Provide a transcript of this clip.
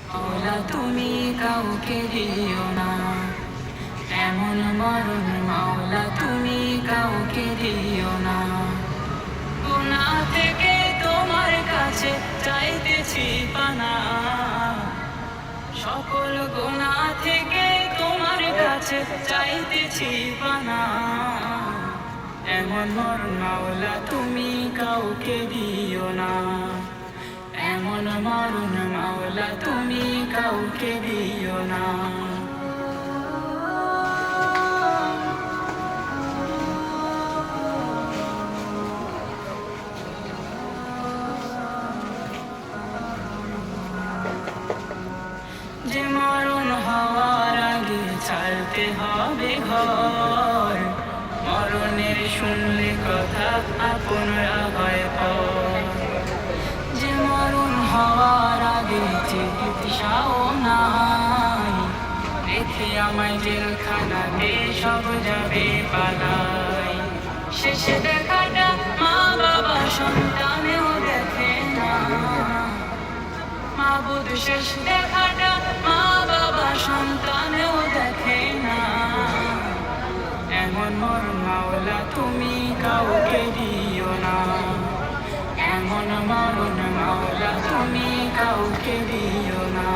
মাওলা তুমি কাউকে দিও না এমন মরণ, মাওলা তুমি কাউকে দিও না। গুনাহ থেকে তোমার কাছে চাইতেছি পানা, সকল গুনাহ থেকে তোমার কাছে চাইতেছি পানা। এমন মরণ মাওলা তুমি কাউকে দিও না, এমন মরণ মাওলা তুমি কাউকে দিও না। যে মরণ হওয়ার আগে ছাড়তে হবে ঘর, মরণের শুনলে কথা আপনরা হয় পর। যে মরণ হওয়ার আগে চিকিৎসাও নাই, রেখে আমায় জেলখানাতে সব যাবে পালাই। শেষে দেখাটা মা বাবা সন্তানেও দেখে না, মাবুদ শেষ দেখাটা মা বাবা সন্তানেও দেখে না। এমন মরণ মাওলা তুমি কাউকে দিও না, এমন মরণ মাওলা তুমি কাউকে দিও না।